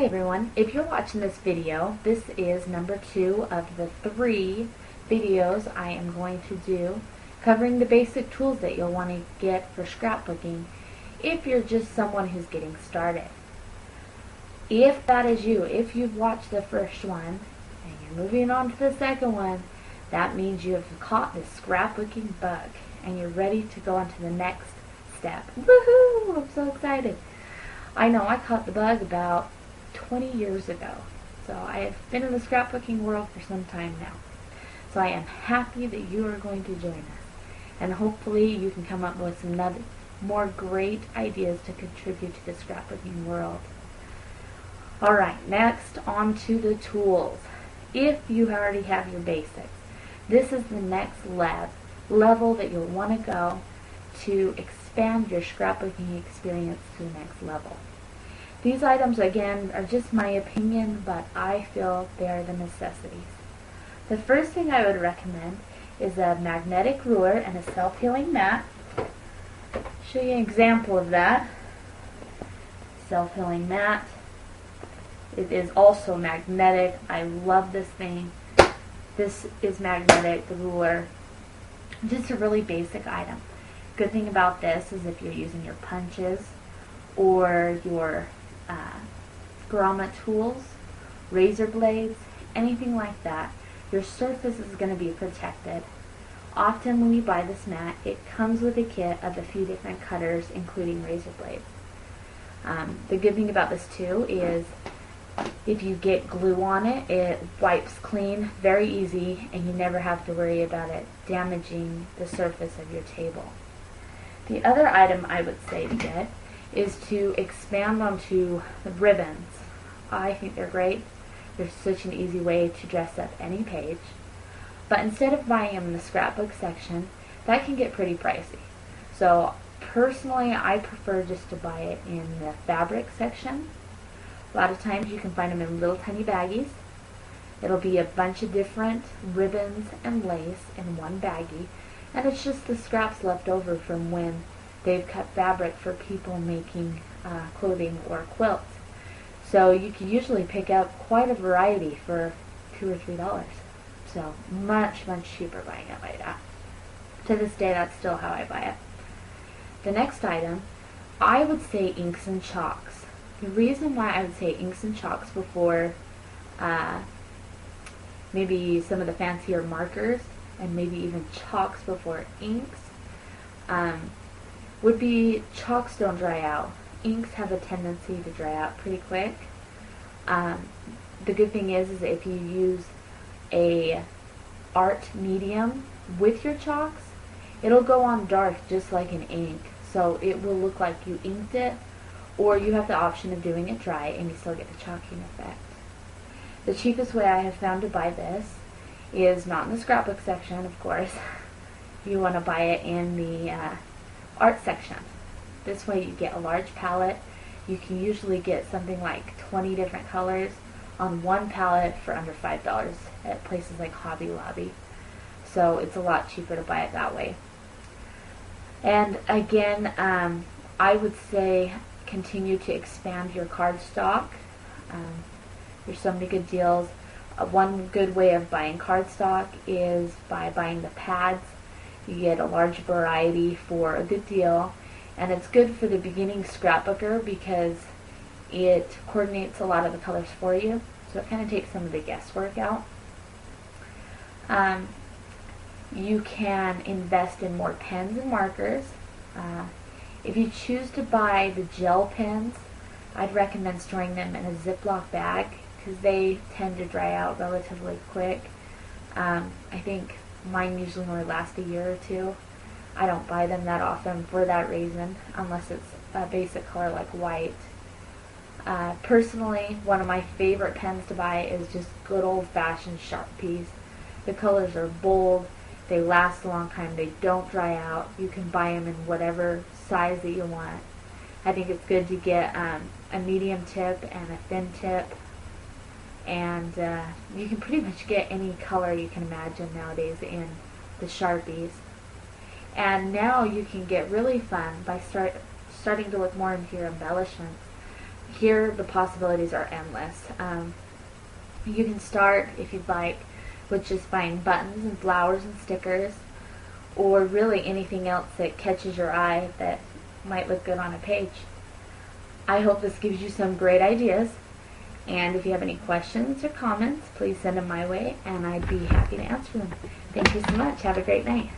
Hi everyone, if you're watching this video, this is number 2 of the 3 videos I am going to do covering the basic tools that you'll want to get for scrapbooking if you're just someone who's getting started. If that is you, if you've watched the first one and you're moving on to the second one, that means you have caught the scrapbooking bug and you're ready to go on to the next step. Woohoo! I'm so excited. I know I caught the bug about 20 years ago, so I have been in the scrapbooking world for some time now. So I am happy that you are going to join us, and hopefully you can come up with some more great ideas to contribute to the scrapbooking world. Alright, next on to the tools. If you already have your basics, this is the next level that you'll want to go to expand your scrapbooking experience to the next level. These items, again, are just my opinion, but I feel they are the necessities. The first thing I would recommend is a magnetic ruler and a self-healing mat. Show you an example of that. Self-healing mat. It is also magnetic. I love this thing. This is magnetic, the ruler. Just a really basic item. Good thing about this is if you're using your punches or your grommet tools, razor blades, anything like that, your surface is going to be protected. Often when you buy this mat, it comes with a kit of a few different cutters, including razor blades. The good thing about this too is if you get glue on it, it wipes clean very easy, and you never have to worry about it damaging the surface of your table. The other item I would say to get is to expand onto the ribbons. I think they're great. They're such an easy way to dress up any page. But instead of buying them in the scrapbook section, that can get pretty pricey. So personally, I prefer just to buy it in the fabric section. A lot of times you can find them in little tiny baggies. It'll be a bunch of different ribbons and lace in one baggie, and it's just the scraps left over from when they've cut fabric for people making clothing or quilts. So you can usually pick up quite a variety for $2 or $3. So much cheaper buying it like that. To this day, that's still how I buy it. The next item, I would say inks and chalks. The reason why I would say inks and chalks before maybe some of the fancier markers, and maybe even chalks before inks, would be chalks don't dry out. Inks have a tendency to dry out pretty quick. The good thing is if you use a art medium with your chalks, it'll go on dark just like an ink. So it will look like you inked it, or you have the option of doing it dry and you still get the chalking effect. The cheapest way I have found to buy this is not in the scrapbook section, of course. You want to buy it in the art section. This way you get a large palette. You can usually get something like 20 different colors on one palette for under $5 at places like Hobby Lobby. So it's a lot cheaper to buy it that way. And again, I would say continue to expand your cardstock. There's so many good deals. One good way of buying cardstock is by buying the pads. You get a large variety for a good deal, and it's good for the beginning scrapbooker because it coordinates a lot of the colors for you, so it kind of takes some of the guesswork out. You can invest in more pens and markers. If you choose to buy the gel pens, I'd recommend storing them in a Ziploc bag because they tend to dry out relatively quick. I think mine usually only last a year or two. I don't buy them that often for that reason, unless it's a basic color like white. Personally, one of my favorite pens to buy is just good old-fashioned Sharpies. The colors are bold, they last a long time, they don't dry out. You can buy them in whatever size that you want. I think it's good to get a medium tip and a thin tip, and you can pretty much get any color you can imagine nowadays in the Sharpies. And now you can get really fun by starting to look more into your embellishments. here the possibilities are endless. You can start, if you'd like, with just buying buttons and flowers and stickers, or really anything else that catches your eye that might look good on a page. I hope this gives you some great ideas, and if you have any questions or comments, please send them my way and I'd be happy to answer them. Thank you so much. Have a great night.